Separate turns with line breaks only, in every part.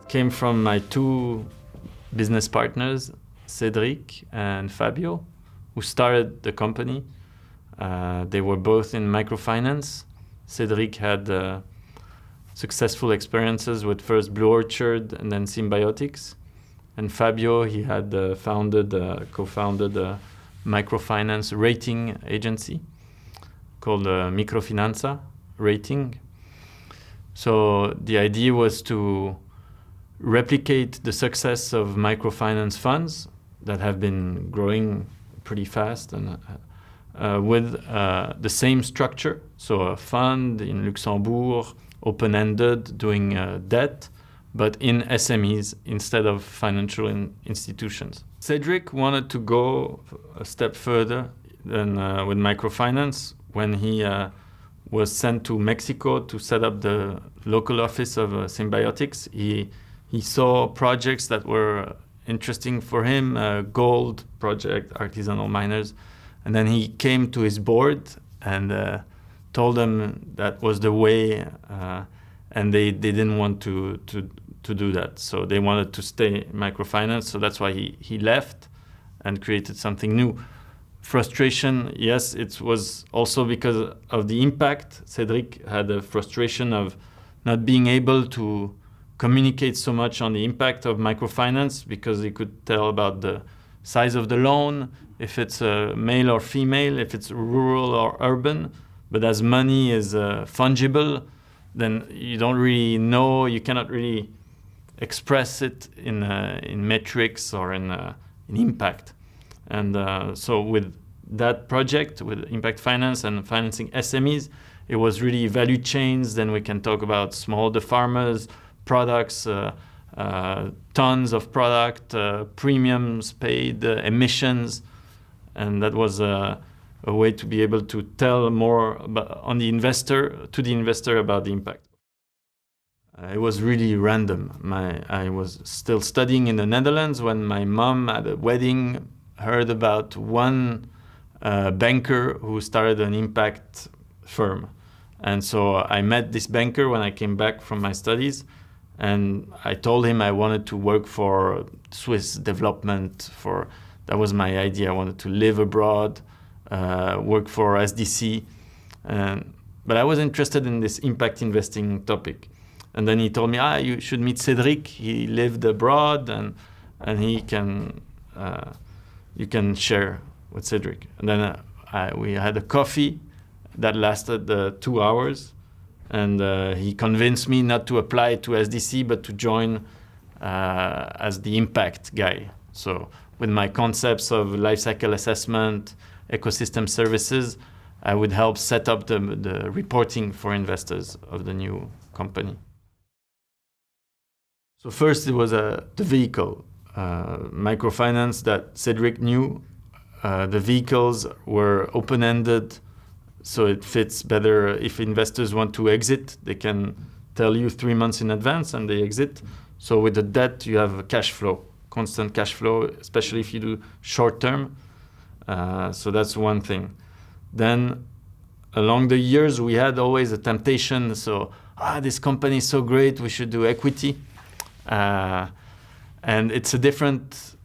came from my two business partners, Cédric and Fabio, who started the company. They were both in microfinance. Cédric had successful experiences with first Blue Orchard and then Symbiotics. And Fabio, he had co-founded a microfinance rating agency called Microfinanza Rating. So the idea was to replicate the success of microfinance funds that have been growing pretty fast and with the same structure. So a fund in Luxembourg, open-ended, doing debt, but in SMEs instead of financial institutions. Cédric wanted to go a step further than with microfinance when he was sent to Mexico to set up the local office of Symbiotics. He saw projects that were interesting for him, gold project, artisanal miners. And then he came to his board and told them that was the way, and they didn't want to do that. So they wanted to stay in microfinance. So that's why he left and created something new. Frustration, yes, it was also because of the impact. Cédric had a frustration of not being able to communicate so much on the impact of microfinance because he could tell about the size of the loan, if it's male or female, if it's rural or urban. But as money is fungible, then you don't really know, you cannot really express it in metrics or in impact. And so with that project, with impact finance and financing SMEs, it was really value chains. Then we can talk about smallholder farmers, products, tons of product, premiums paid, emissions. And that was a way to be able to tell more about, to the investor about the impact. It was really random. I was still studying in the Netherlands when my mom at a wedding heard about one banker who started an impact firm. And so I met this banker when I came back from my studies, and I told him I wanted to work for Swiss development. That was my idea. I wanted to live abroad, work for SDC. But I was interested in this impact investing topic. And then he told me, you should meet Cédric. He lived abroad, and he can, you can share with Cédric. And then we had a coffee that lasted 2 hours. And he convinced me not to apply to SDC, but to join as the impact guy. So with my concepts of life cycle assessment, ecosystem services, I would help set up the reporting for investors of the new company. So first it was the vehicle, microfinance that Cédric knew. The vehicles were open-ended, so it fits better if investors want to exit. They can tell you 3 months in advance and they exit. So with the debt, you have a cash flow, constant cash flow, especially if you do short term. So that's one thing. Then along the years, we had always a temptation. So, this company is so great, we should do equity. And it's a different,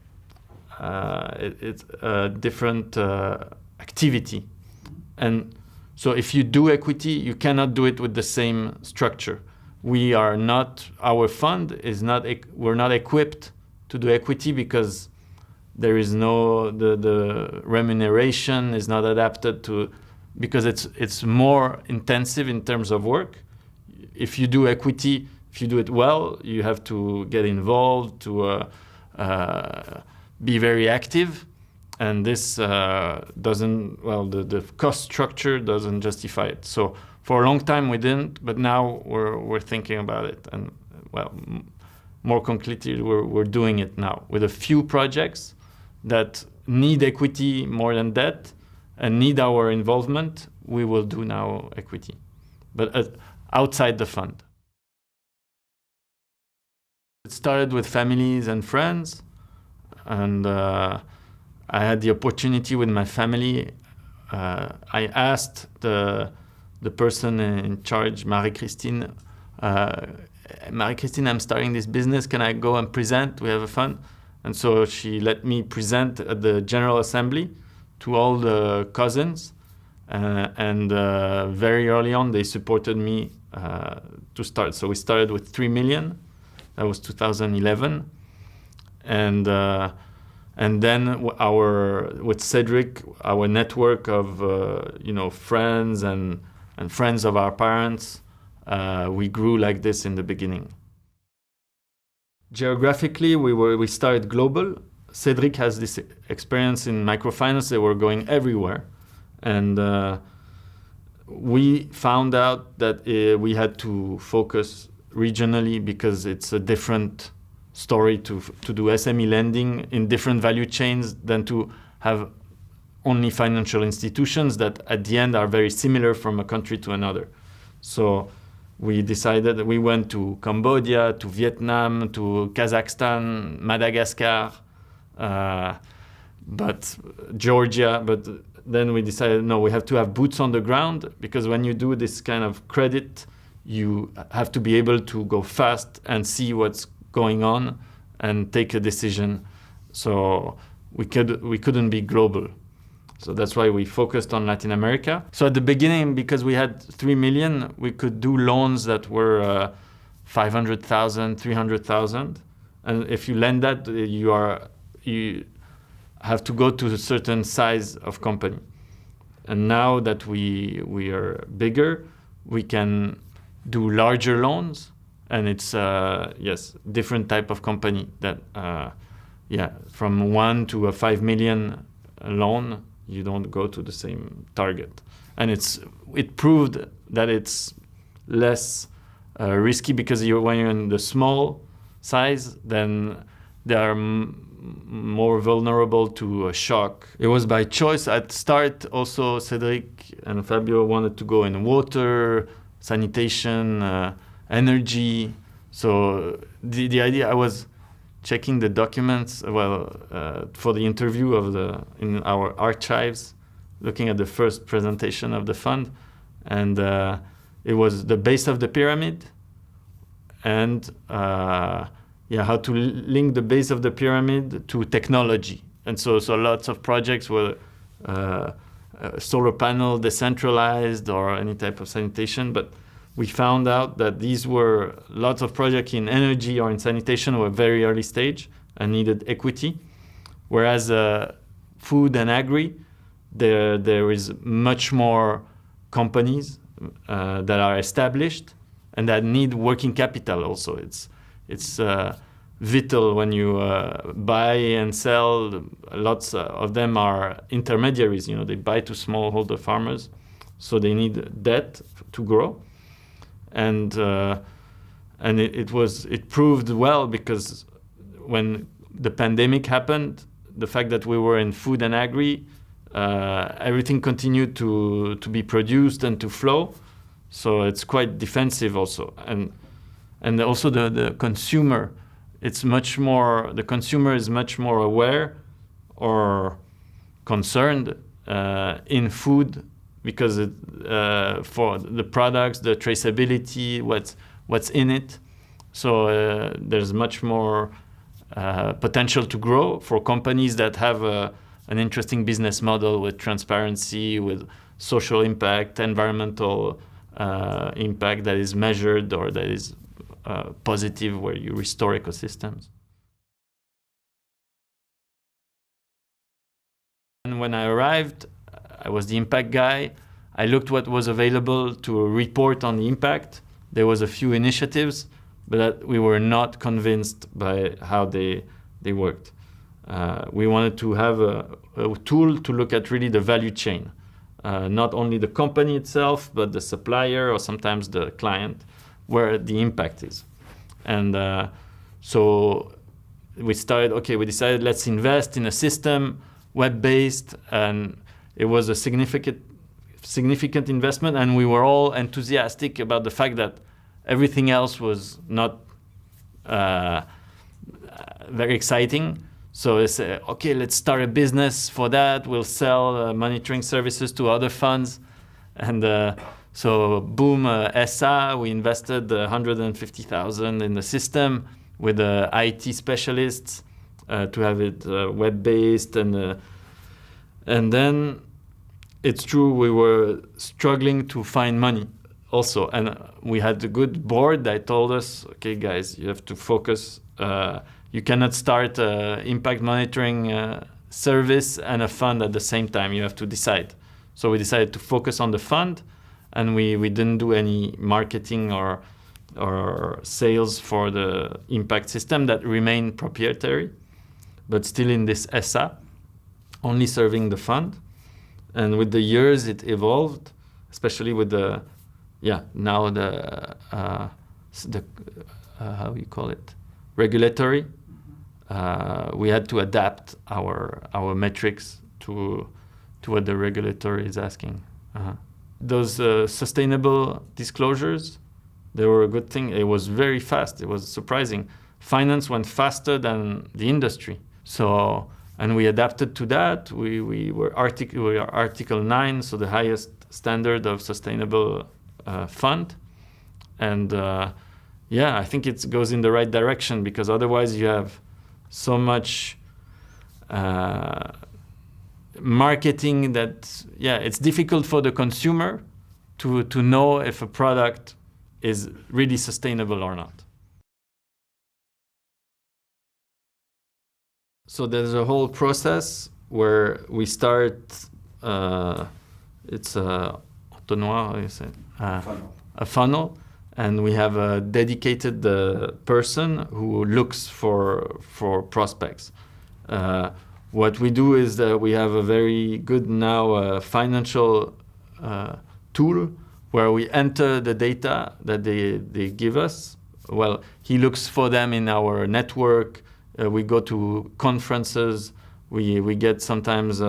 activity. And so if you do equity, you cannot do it with the same structure. Our fund is not, we're not equipped to do equity because there is the remuneration is not adapted to, because it's more intensive in terms of work. If you do equity, if you do it well, you have to get involved, to be very active. And this the cost structure doesn't justify it. So for a long time we didn't, but now we're thinking about it. And more concretely, we're doing it now with a few projects that need equity more than debt and need our involvement. We will do now equity, but outside the fund. It started with families and friends, and I had the opportunity with my family. I asked the person in charge, Marie-Christine, Marie-Christine, I'm starting this business. Can I go and present? We have a fund. And so she let me present at the General Assembly to all the cousins. And very early on, they supported me to start. So we started with 3 million. That was 2011. And then with Cedric, our network of friends and friends of our parents, we grew like this in the beginning. Geographically, we started global. Cedric has this experience in microfinance. They were going everywhere. And we found out that we had to focus regionally because it's a different story to do SME lending in different value chains than to have only financial institutions that at the end are very similar from a country to another. So we decided that we went to Cambodia, to Vietnam, to Kazakhstan, Madagascar, but Georgia. But then we decided, no, we have to have boots on the ground, because when you do this kind of credit, you have to be able to go fast and see what's going on and take a decision. So we couldn't be global. So that's why we focused on Latin America. So at the beginning, because we had 3 million, we could do loans that were 500,000, 300,000. And if you lend that, you have to go to a certain size of company. And now that we are bigger, we can do larger loans. And it's, different type of company that, from 1 to a 5 million loan, you don't go to the same target. And it proved that it's less risky, because when you're in the small size, then they are more vulnerable to a shock. It was by choice. At start, also Cedric and Fabio wanted to go in water, sanitation, energy. So the idea, I was checking the documents for the interview in our archives, looking at the first presentation of the fund, and it was the base of the pyramid, and how to link the base of the pyramid to technology. And so lots of projects were solar panel, decentralized, or any type of sanitation, but we found out that these were lots of projects in energy or in sanitation were very early stage and needed equity. Whereas food and agri, there is much more companies that are established and that need working capital also. It's vital when you buy and sell. Lots of them are intermediaries. They buy to smallholder farmers, so they need debt to grow. And it proved well, because when the pandemic happened, the fact that we were in food and agri, everything continued to be produced and to flow. So it's quite defensive also. And also the consumer, the consumer is much more aware or concerned in food, because for the products, the traceability, what's in it. So there's much more potential to grow for companies that have an interesting business model with transparency, with social impact, environmental impact that is measured or that is positive, where you restore ecosystems. And when I arrived, I was the impact guy. I looked what was available to report on the impact. There was a few initiatives, but we were not convinced by how they worked. We wanted to have a tool to look at really the value chain, not only the company itself, but the supplier or sometimes the client, where the impact is. And so we decided let's invest in a system, web-based, and it was a significant investment, and we were all enthusiastic about the fact that everything else was not very exciting. So they said, okay, let's start a business for that. We'll sell monitoring services to other funds. And So boom, ESA, we invested 150,000 in the system with IT specialists to have it web-based, and then it's true we were struggling to find money also, and we had a good board that told us, okay guys, you have to focus. You cannot start impact monitoring service and a fund at the same time. You have to decide. So we decided to focus on the fund, and we didn't do any marketing or sales for the impact system that remained proprietary, but still in this ESA, only serving the fund. And with the years it evolved, especially with the, now the how you call it, regulatory. We had to adapt our metrics to what the regulator is asking. Those sustainable disclosures, they were a good thing. It was very fast. It was surprising. Finance went faster than the industry. So, and we adapted to that. We were Article 9, so the highest standard of sustainable fund. And I think it goes in the right direction, because otherwise you have so much marketing that, it's difficult for the consumer to know if a product is really sustainable or not. So there's a whole process where we start, it's a entonnoir, a funnel, and we have a dedicated person who looks for prospects. What we do is that we have a very good now financial tool where we enter the data that they give us. Well, he looks for them in our network. We go to conferences. We get sometimes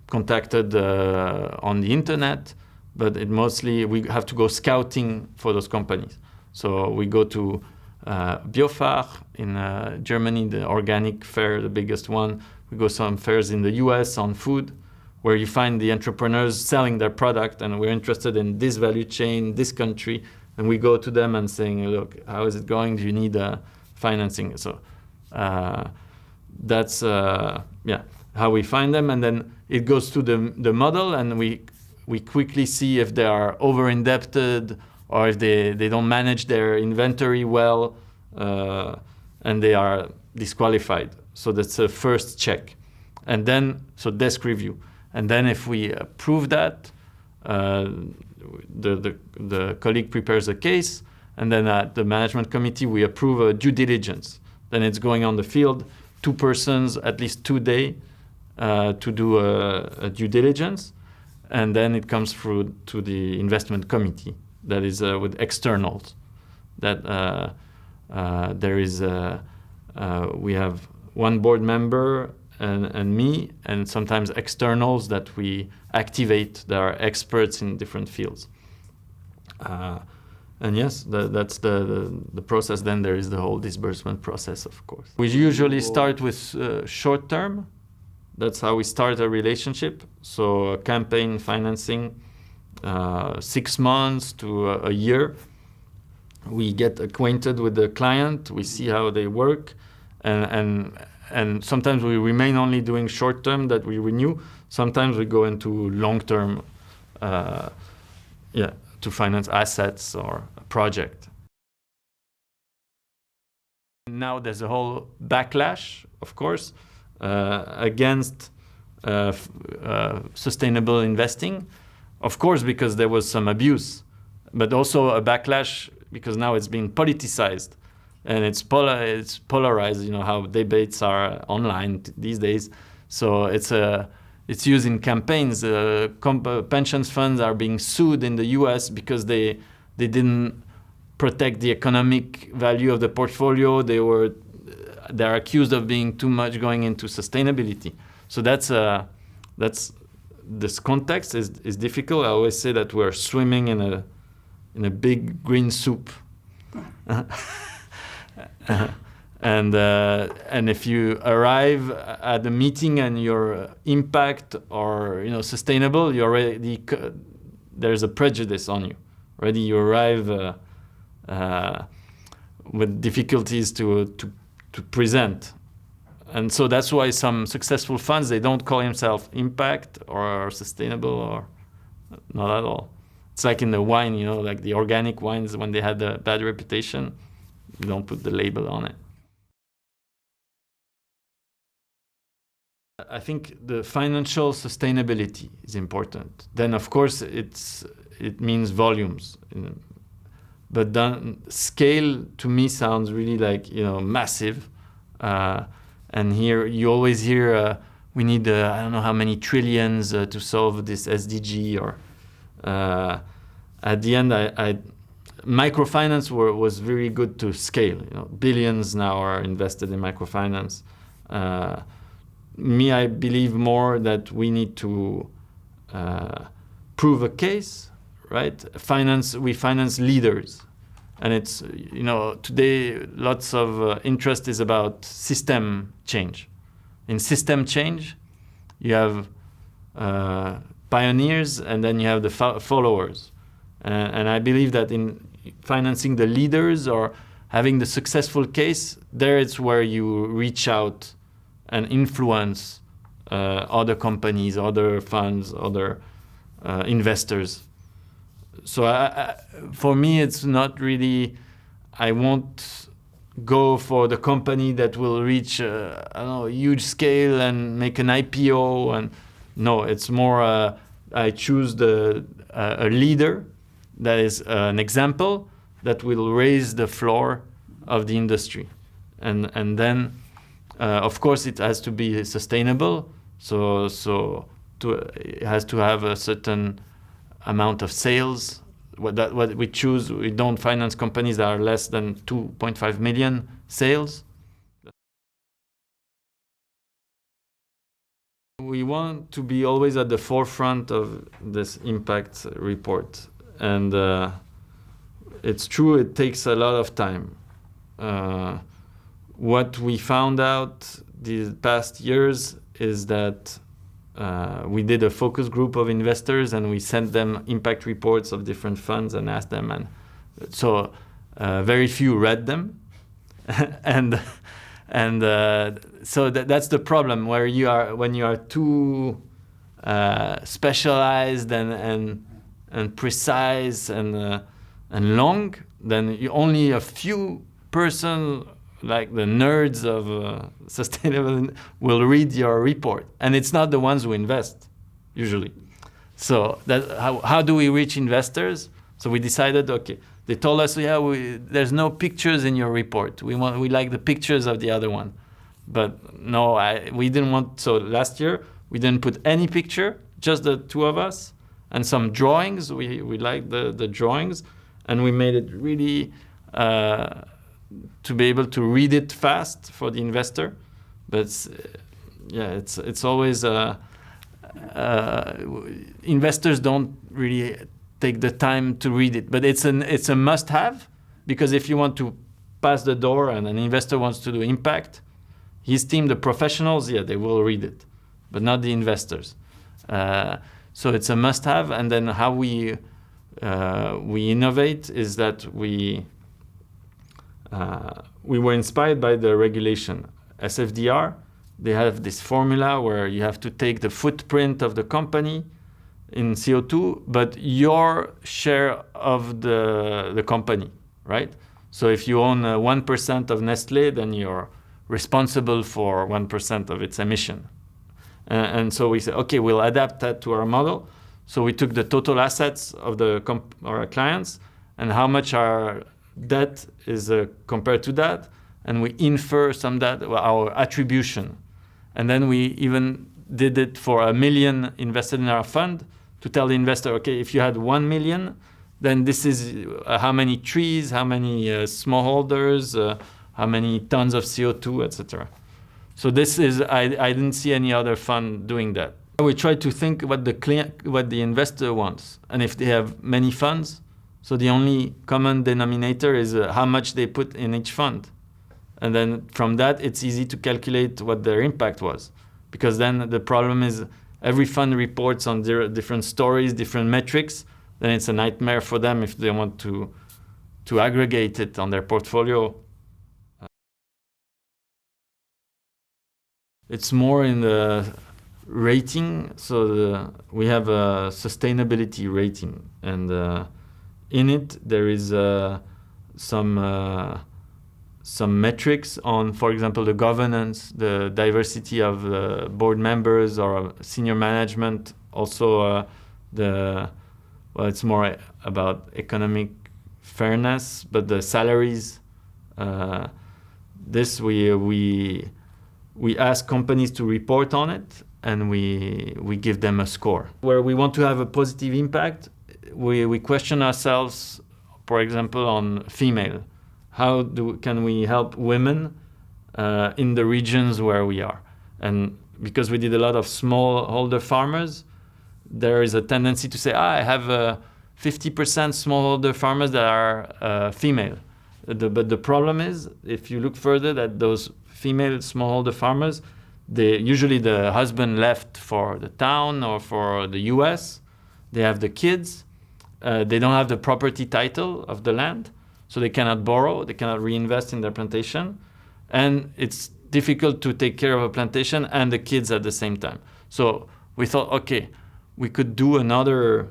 contacted on the internet, but we have to go scouting for those companies. So we go to Biofach in Germany, the organic fair, the biggest one. We go some fairs in the US on food, where you find the entrepreneurs selling their product, and we're interested in this value chain, this country, and we go to them and saying, look, how is it going? Do you need financing? So that's how we find them, and then it goes to the model, and we quickly see if they are over-indebted or if they don't manage their inventory well, and they are disqualified. So that's a first check. And then, so desk review. And then if we approve that, the colleague prepares a case, and then at the management committee, we approve a due diligence. Then it's going on the field, 2 persons, at least 2 days, to do a due diligence. And then it comes through to the investment committee, that is with externals. That there is, we have one board member and me, and sometimes externals that we activate that are experts in different fields. And yes, that's the process. Then there is the whole disbursement process, of course. We usually start with short term. That's how we start a relationship. So campaign financing, 6 months to a year. We get acquainted with the client. We see how they work, and sometimes we remain only doing short term that we renew. Sometimes we go into long term, to finance assets or a project. Now there's a whole backlash, of course, against sustainable investing. Of course, because there was some abuse, but also a backlash because now it's being politicized, and it's polarized. You know how debates are online these days. So it's used in campaigns. Pensions funds are being sued in the US because they didn't protect the economic value of the portfolio. They're accused of being too much going into sustainability. So that's this context is difficult. I always say that we're swimming in a big green soup. And if you arrive at the meeting and your impact or sustainable, there's a prejudice on you. Already you arrive with difficulties to present. And so that's why some successful funds, they don't call themselves impact or sustainable or not at all. It's like in the wine, you know, like the organic wines, when they had a bad reputation, you don't put the label on it. I think the financial sustainability is important. Then, of course, it means volumes. But then scale, to me, sounds really like, you know, massive. And here you always hear we need I don't know how many trillions to solve this SDG. Or at the end, microfinance was very good to scale. You know, billions now are invested in microfinance. I believe more that we need to prove a case, right? We finance leaders. And it's, you know, today lots of interest is about system change. In system change, you have pioneers and then you have the followers. And I believe that in financing the leaders or having the successful case, there it's where you reach out and influence other companies, other funds, other investors. So for me, it's not really, I won't go for the company that will reach I don't know, a huge scale and make an IPO. And no, it's more I choose a leader that is an example that will raise the floor of the industry. And then, of course, it has to be sustainable. So it has to have a certain amount of sales. What we choose, we don't finance companies that are less than 2.5 million sales. We want to be always at the forefront of this impact report. And it's true, it takes a lot of time. What we found out these past years is that we did a focus group of investors and we sent them impact reports of different funds and asked them. And so very few read them. So that's the problem, where when you are too specialized and precise and long, then only a few person, like the nerds of sustainable, will read your report, and it's not the ones who invest usually. So how do we reach investors? So we decided, okay, they told us, yeah, there's no pictures in your report. We like the pictures of the other one, but no, we didn't want. So last year we didn't put any picture, just the two of us and some drawings. We liked the drawings, and we made it really. To be able to read it fast for the investor, but it's always investors don't really take the time to read it, but it's a must-have, because if you want to pass the door and an investor wants to do impact, his team, the professionals, they will read it, but not the investors. So it's a must-have, and then how we innovate is that we were inspired by the regulation. SFDR, they have this formula where you have to take the footprint of the company in CO2, but your share of the company, right? So if you own 1% of Nestlé, then you're responsible for 1% of its emission. And so we said, okay, we'll adapt that to our model. So we took the total assets of our clients and how much our debt is compared to that, and we infer some that our attribution, and then we even did it for 1 million invested in our fund to tell the investor, okay, if you had 1 million, then this is how many trees, how many smallholders, how many tons of CO2, etc. So this is I didn't see any other fund doing that. We try to think what the investor wants, and if they have many funds. So the only common denominator is how much they put in each fund. And then from that, it's easy to calculate what their impact was. Because then the problem is every fund reports on different stories, different metrics, then it's a nightmare for them if they want to aggregate it on their portfolio. It's more in the rating. So we have a sustainability rating, and in it there is some metrics on, for example, the governance, the diversity of board members or senior management. Also, it's more about economic fairness, but the salaries. This we ask companies to report on it, and we give them a score. Where we want to have a positive impact, we question ourselves, for example, on female. How can we help women in the regions where we are? And because we did a lot of smallholder farmers, there is a tendency to say, I have 50% smallholder farmers that are female. But the problem is, if you look further, that those female smallholder farmers, usually the husband left for the town or for the US. They have the kids. They don't have the property title of the land, so they cannot borrow. They cannot reinvest in their plantation. And it's difficult to take care of a plantation and the kids at the same time. So we thought, okay, we could do another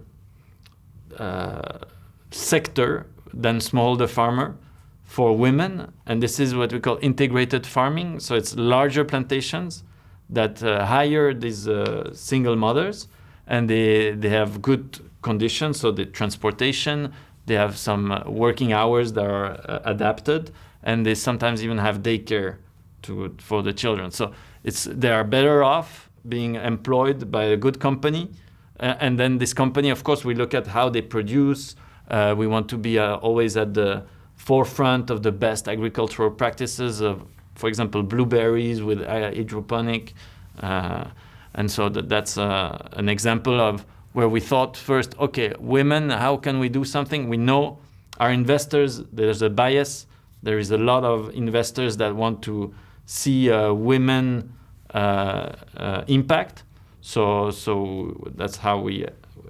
sector than smallholder farmer for women, and this is what we call integrated farming. So it's larger plantations that hire these single mothers, and they have good conditions. So the transportation, they have some working hours that are adapted, and they sometimes even have daycare for the children. So they are better off being employed by a good company. And then this company, of course, we look at how they produce. We want to be always at the forefront of the best agricultural practices of, for example, blueberries with hydroponic. And so that's an example of where we thought first, okay, women, how can we do something? We know our investors, there's a bias. There is a lot of investors that want to see women impact. So that's how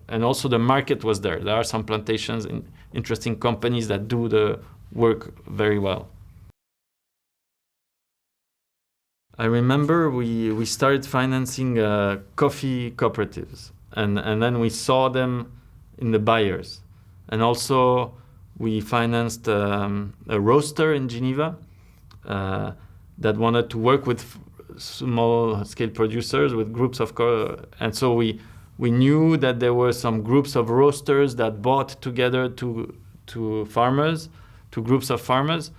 and also the market was there. There are some plantations in interesting companies that do the work very well. I remember we started financing coffee cooperatives, and then we saw them in the buyers. And also we financed a roaster in Geneva that wanted to work with small-scale producers, with groups of and so we knew that there were some groups of roasters that bought together to farmers, to groups of farmers,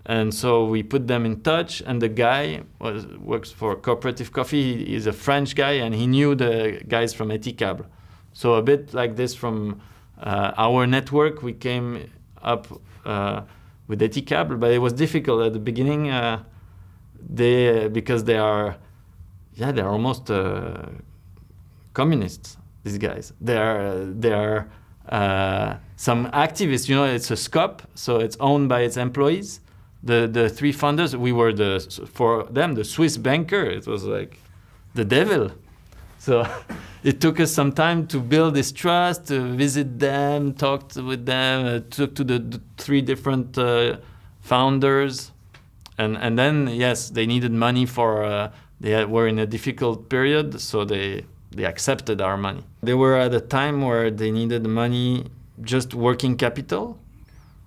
and so we put them in touch. And the guy works for Cooperative Coffee. He's a French guy, and he knew the guys from Eticable. So a bit like this from our network, we came up with Eticable, but it was difficult at the beginning. Because they are almost communists. These guys, they are some activists. You know, it's a SCOP, so it's owned by its employees. The three founders, we were for them the Swiss banker. It was like the devil. So it took us some time to build this trust, to visit them, talk with them, talk to the three different founders. And then, yes, they needed money for, they were in a difficult period, so they accepted our money. They were at a time where they needed money, just working capital,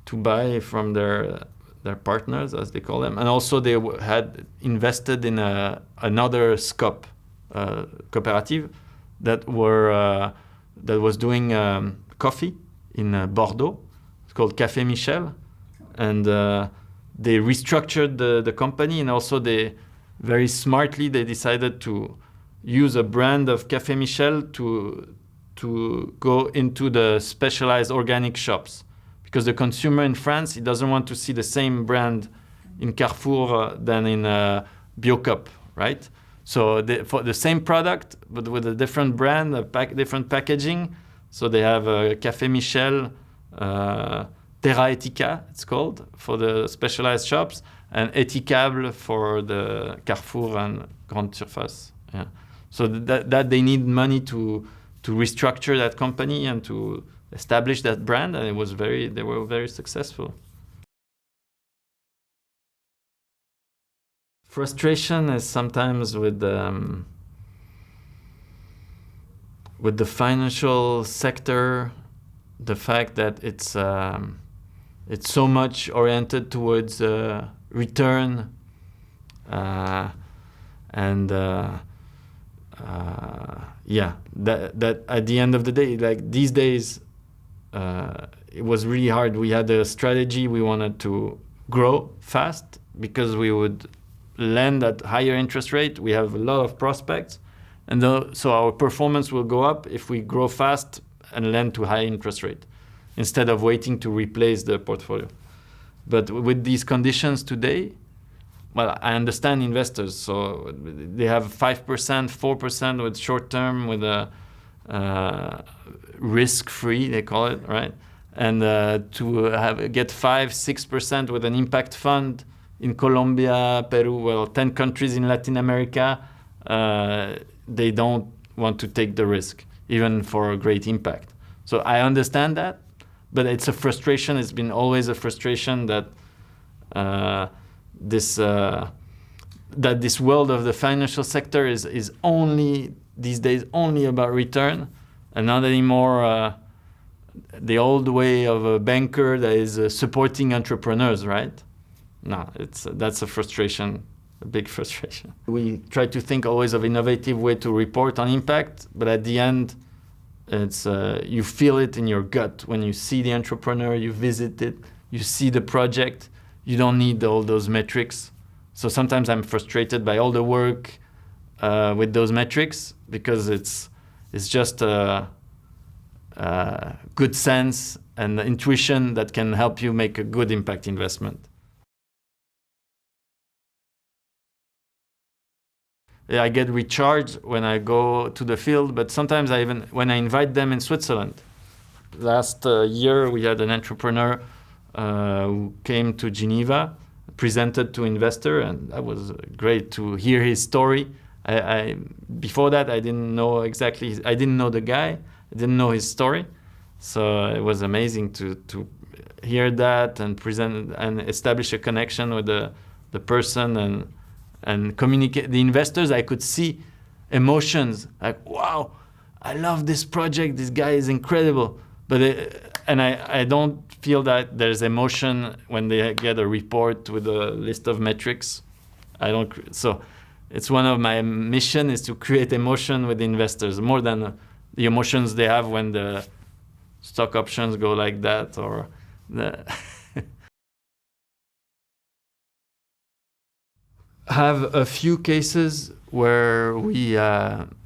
to buy from their partners, as they call them. And also they had invested in another SCOP cooperative that was doing coffee in Bordeaux. It's called Café Michel. And they restructured the company, and also they very smartly they decided to use a brand of Café Michel to go into the specialized organic shops, because the consumer in France, he doesn't want to see the same brand in Carrefour than in Biocup, right? So for the same product, but with a different brand, different packaging. So they have Café Michel, Terra Etica, it's called, for the specialized shops, and Eticable for the Carrefour and Grande Surface. Yeah. So that they need money to restructure that company and to establish that brand, and they were very successful. Frustration is sometimes with the financial sector, the fact that it's so much oriented towards return, and that at the end of the day, like these days, it was really hard. We had a strategy. We wanted to grow fast because we would lend at higher interest rate. We have a lot of prospects, and so our performance will go up if we grow fast and lend to high interest rate instead of waiting to replace the portfolio. But with these conditions today, well, I understand investors. So they have 5%, 4% with short term, with a risk-free, they call it, right? And to get 5%, 6% with an impact fund in Colombia, Peru, well, 10 countries in Latin America, they don't want to take the risk, even for a great impact. So I understand that, but it's a frustration. It's been always a frustration that this world of the financial sector is only these days only about return, and not anymore the old way of a banker that is supporting entrepreneurs, right? No, that's a frustration, a big frustration. We try to think always of innovative way to report on impact, but at the end, it's you feel it in your gut when you see the entrepreneur, you visit it, you see the project. You don't need all those metrics. So sometimes I'm frustrated by all the work with those metrics, because it's just good sense and intuition that can help you make a good impact investment. Yeah, I get recharged when I go to the field, but sometimes when I invite them in Switzerland. Last year we had an entrepreneur who came to Geneva, presented to investor, and that was great to hear his story. Before that, I didn't know exactly. I didn't know the guy. I didn't know his story, so it was amazing to hear that and present and establish a connection with the person and communicate. The investors, I could see emotions like, wow, I love this project. This guy is incredible. But I don't feel that there's emotion when they get a report with a list of metrics. I don't. So it's one of my mission is to create emotion with investors more than the emotions they have when the stock options go like that or the have a few cases where we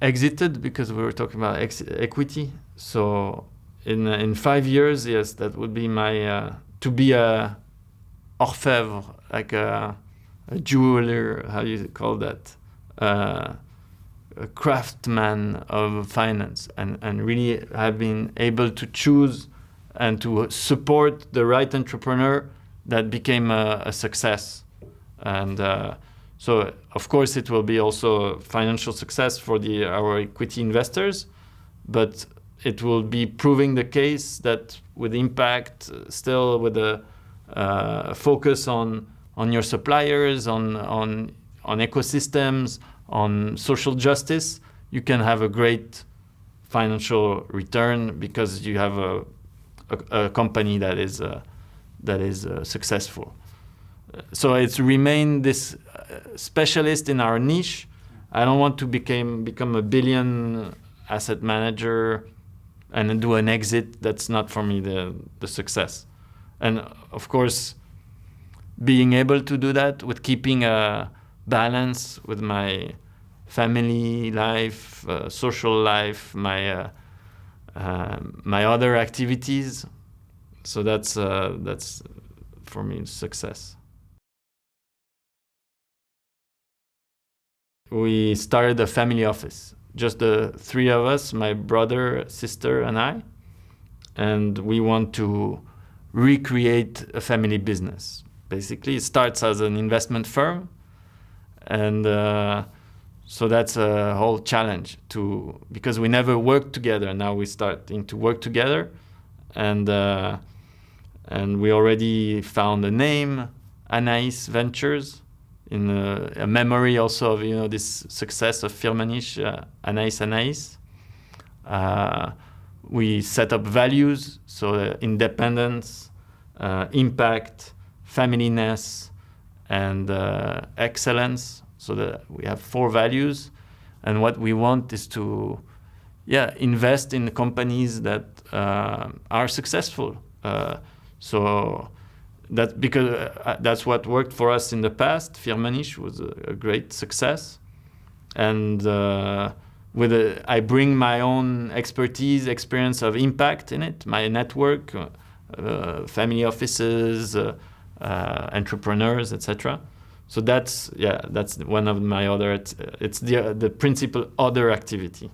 exited because we were talking about equity. So in 5 years, yes, that would be my to be a orfèvre, like a jeweler. How do you call that? A craftsman of finance, and really have been able to choose and to support the right entrepreneur that became a success. And so, of course, it will be also financial success for our equity investors, but it will be proving the case that with impact, still with a focus on your suppliers, on ecosystems, on social justice, you can have a great financial return because you have a company that is successful. So it's remain this specialist in our niche. I don't want to become a billion asset manager and do an exit. That's not for me the success. And of course, being able to do that with keeping a balance with my family life, social life, my other activities. So that's for me success. We started a family office, just the three of us, my brother, sister, and I. And we want to recreate a family business. Basically, it starts as an investment firm. And so that's a whole challenge because we never worked together. Now we're starting to work together. and we already found a name, Anaïs Ventures, in a memory also of this success of Firmenich, Anaïs. We set up values, so independence, impact, familyness, and excellence. So that we have 4 values, and what we want is to invest in companies that are successful. So that's because that's what worked for us in the past. Firmenich was a great success, and I bring my own experience of impact in it, my network, family offices, entrepreneurs, etc. So that's one of my other. It's the principal other activity.